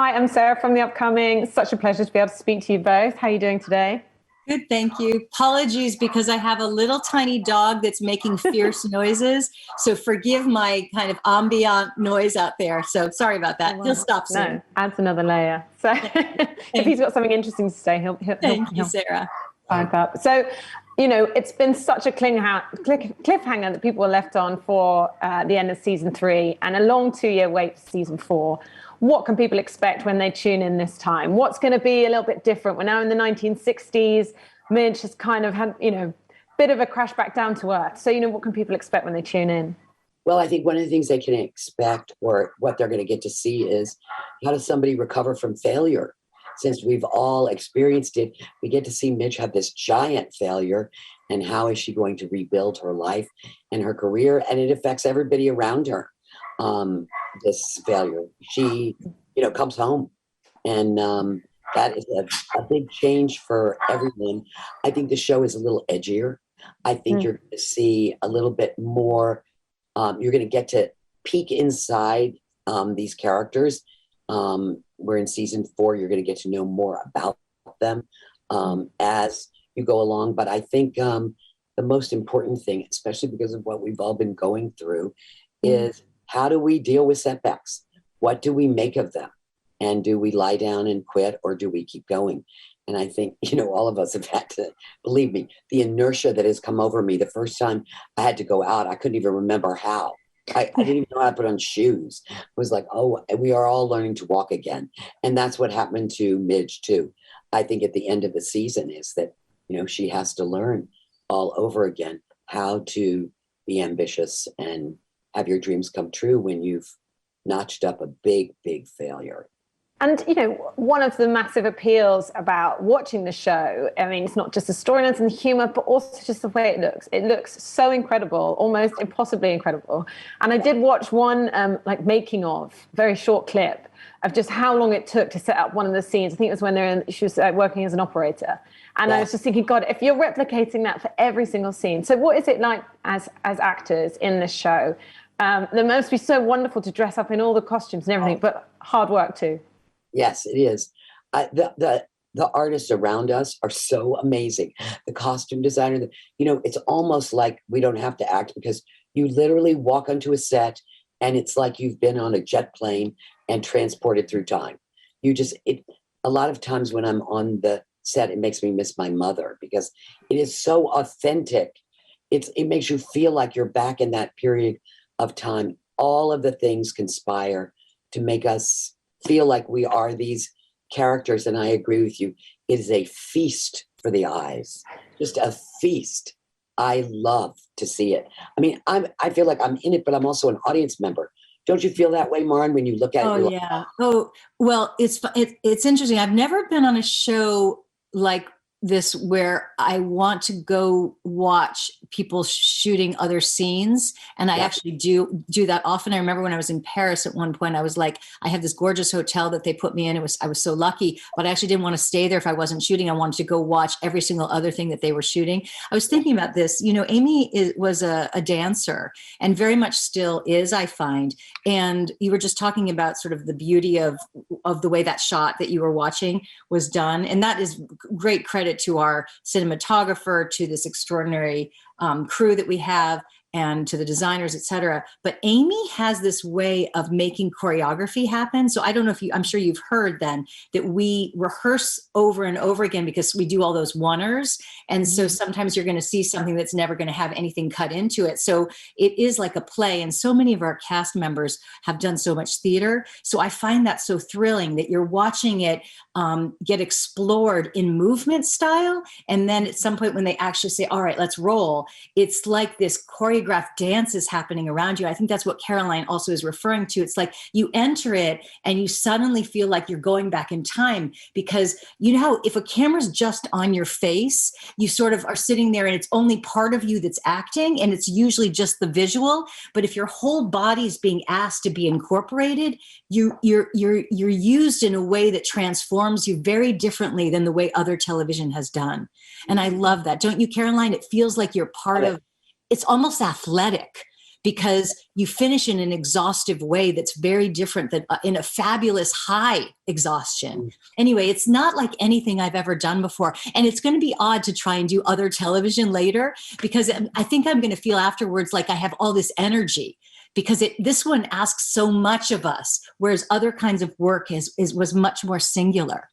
Hi, I'm Sarah from The Upcoming. Such a pleasure to be able to speak to you both. How are you doing today? Good, thank you. Apologies because I have a little tiny dog that's making fierce noises. So forgive my kind of ambient noise out there. So sorry about Oh, that. He'll wow. stop soon. No, adds another layer. So if he's got something interesting to say, Thank you, he'll Sarah. pipe up. So, it's been such a cliffhanger that people were left on for the end of season 3 and a long 2-year wait for season 4. What can people expect when they tune in this time? What's going to be a little bit different? We're now in the 1960s. Midge has kind of had, bit of a crash back down to earth. So, what can people expect when they tune in? Well, I think one of the things they can expect or what they're going to get to see is how does somebody recover from failure? Since we've all experienced it, we get to see Midge have this giant failure and how is she going to rebuild her life and her career? And it affects everybody around her. This failure, she, comes home and that is a big change for everyone. I think the show is a little edgier. I think you're going to see a little bit more. You're going to get to peek inside these characters. We're in season 4. You're going to get to know more about them as you go along. But I think the most important thing, especially because of what we've all been going through, is how do we deal with setbacks? What do we make of them? And do we lie down and quit or do we keep going? And I think, all of us have had to, believe me, the inertia that has come over me. The first time I had to go out, I couldn't even remember how. I didn't even know how to put on shoes. It was like, oh, we are all learning to walk again. And that's what happened to Midge too. I think at the end of the season is that, she has to learn all over again how to be ambitious and have your dreams come true when you've notched up a big, big failure. And, one of the massive appeals about watching the show, it's not just the storylines and the humor, but also just the way it looks. It looks so incredible, almost impossibly incredible. And I did watch one, making of, very short clip of just how long it took to set up one of the scenes. I think it was when she was working as an operator. And I was just thinking, God, if you're replicating that for every single scene. So what is it like as actors in this show? They must be so wonderful to dress up in all the costumes and everything, but hard work too. Yes, it is. The artists around us are so amazing. The costume designer, it's almost like we don't have to act because you literally walk onto a set and it's like you've been on a jet plane and transported through time. A lot of times when I'm on the set, it makes me miss my mother because it is so authentic. It makes you feel like you're back in that period of time. All of the things conspire to make us feel like we are these characters. And I agree with you. It is a feast for the eyes, just a feast. I love to see it. I feel like I'm in it, but I'm also an audience member. Don't you feel that way, Marin, when you look at it? Oh, yeah. Oh, well, it's interesting. I've never been on a show like this where I want to go watch people shooting other scenes. And I actually do that often. I remember when I was in Paris at one point, I was like, I had this gorgeous hotel that they put me in. I was so lucky, but I actually didn't want to stay there if I wasn't shooting. I wanted to go watch every single other thing that they were shooting. I was thinking about this, Amy was a dancer and very much still is, I find. And you were just talking about sort of the beauty of the way that shot that you were watching was done. And that is great credit to our cinematographer, to this extraordinary crew that we have, and to the designers, et cetera. But Amy has this way of making choreography happen. So I don't know if I'm sure you've heard then that we rehearse over and over again because we do all those oneers. And so sometimes you're going to see something that's never going to have anything cut into it. So it is like a play. And so many of our cast members have done so much theater. So I find that so thrilling that you're watching it get explored in movement style. And then at some point when they actually say, all right, let's roll, it's like this choreographed dance is happening around you. I think that's what Caroline also is referring to. It's like you enter it and you suddenly feel like you're going back in time because if a camera's just on your face, you sort of are sitting there and it's only part of you that's acting and it's usually just the visual. But if your whole body is being asked to be incorporated, you're used in a way that transforms you very differently than the way other television has done. And I love that. Don't you, Caroline? It feels like you're part of, it's almost athletic because you finish in an exhaustive way that's very different than in a fabulous high exhaustion. Anyway, it's not like anything I've ever done before. And it's going to be odd to try and do other television later, because I think I'm going to feel afterwards like I have all this energy, because this one asks so much of us, whereas other kinds of work was much more singular.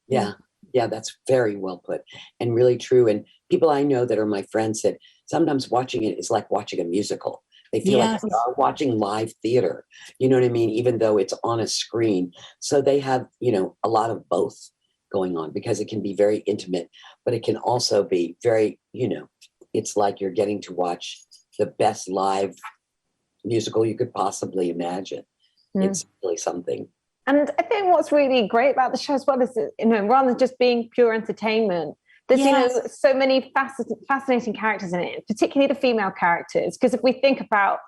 Yeah. Yeah, that's very well put and really true. And people I know that are my friends said sometimes watching it is like watching a musical. They feel like they are watching live theater, you know what I mean? Even though it's on a screen. So they have, a lot of both going on, because it can be very intimate, but it can also be very, it's like you're getting to watch the best live musical you could possibly imagine. It's really something. And I think what's really great about the show as well is that, rather than just being pure entertainment, there's, so many fascinating characters in it, particularly the female characters. Because if we think about,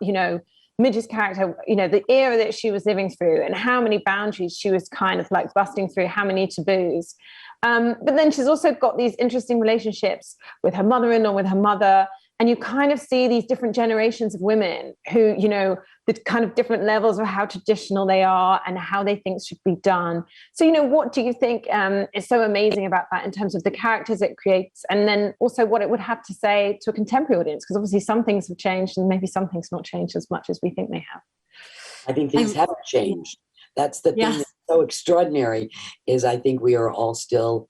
Midge's character, the era that she was living through and how many boundaries she was kind of like busting through, how many taboos. But then she's also got these interesting relationships with her mother-in-law, with her mother. And you kind of see these different generations of women who, the kind of different levels of how traditional they are and how they think should be done. So, what do you think is so amazing about that in terms of the characters it creates, and then also what it would have to say to a contemporary audience? Because obviously some things have changed and maybe some things not changed as much as we think they have. I think things haven't changed. That's the thing that's so extraordinary, is I think we are all still,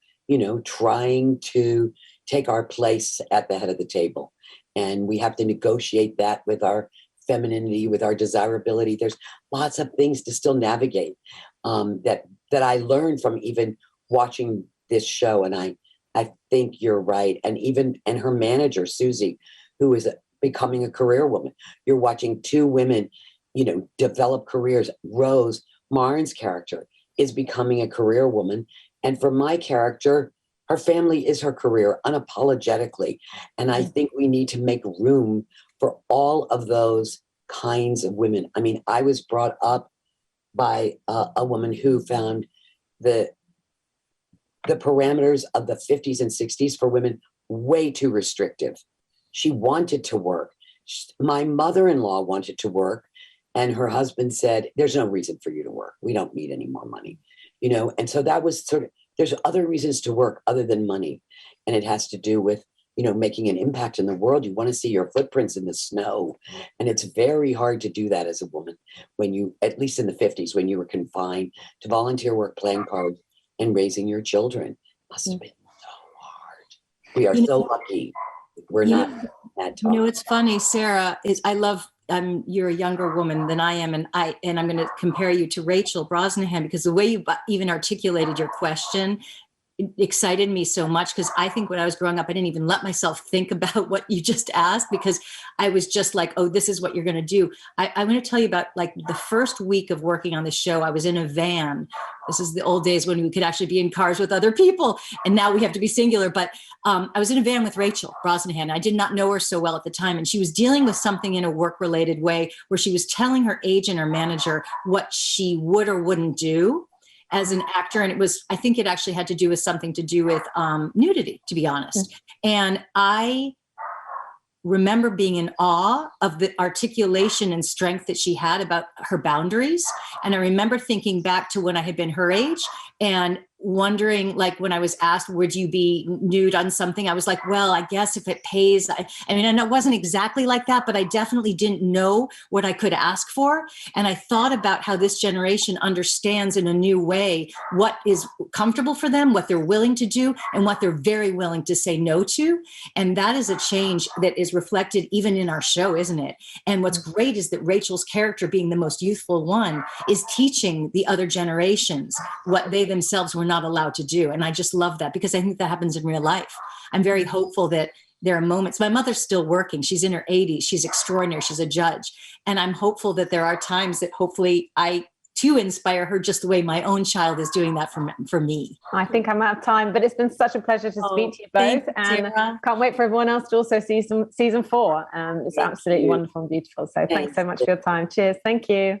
trying to take our place at the head of the table. And we have to negotiate that with our femininity, with our desirability. There's lots of things to still navigate that I learned from even watching this show. And I think you're right. And her manager, Susie, who is becoming a career woman. You're watching two women, develop careers. Rose, Marin's character, is becoming a career woman. And for my character, her family is her career unapologetically. And I think we need to make room for all of those kinds of women. I mean, I was brought up by a woman who found the parameters of the 50s and 60s for women way too restrictive. She wanted to work. My mother-in-law wanted to work, and her husband said, there's no reason for you to work. We don't need any more money, And so that was sort of, there's other reasons to work other than money. And it has to do with, making an impact in the world. You want to see your footprints in the snow. And it's very hard to do that as a woman when you, at least in the 50s, when you were confined to volunteer work, playing cards, and raising your children. Must have been so hard. We are so lucky. We're not that tough. It's funny, Sarah, you're a younger woman than I am, and I'm going to compare you to Rachel Brosnahan, because the way you even articulated your question excited me so much, because I think when I was growing up, I didn't even let myself think about what you just asked, because I was just like, oh, this is what you're going to do. I'm going to tell you about like the first week of working on the show. I was in a van. This is the old days when we could actually be in cars with other people, and now we have to be singular. But I was in a van with Rachel Brosnahan. I did not know her so well at the time, and she was dealing with something in a work-related way where she was telling her agent or manager what she would or wouldn't do as an actor. And I think it actually had to do with something to do with nudity, to be honest. And I remember being in awe of the articulation and strength that she had about her boundaries. And I remember thinking back to when I had been her age and wondering, like, when I was asked, would you be nude on something? I was like, well, I guess if it pays. And it wasn't exactly like that, but I definitely didn't know what I could ask for. And I thought about how this generation understands in a new way what is comfortable for them, what they're willing to do, and what they're very willing to say no to. And that is a change that is reflected even in our show, isn't it? And what's great is that Rachel's character, being the most youthful one, is teaching the other generations what they themselves were not allowed to do. And I just love that, because I think that happens in real life. I'm very hopeful that there are moments. My mother's still working. She's in her 80s. She's extraordinary. She's a judge. And I'm hopeful that there are times that hopefully I too inspire her, just the way my own child is doing that for me. I think I'm out of time, but it's been such a pleasure to speak to you both. And can't wait for everyone else to also see season 4. It's absolutely wonderful and beautiful. So thanks so much for your time. Cheers. Thank you.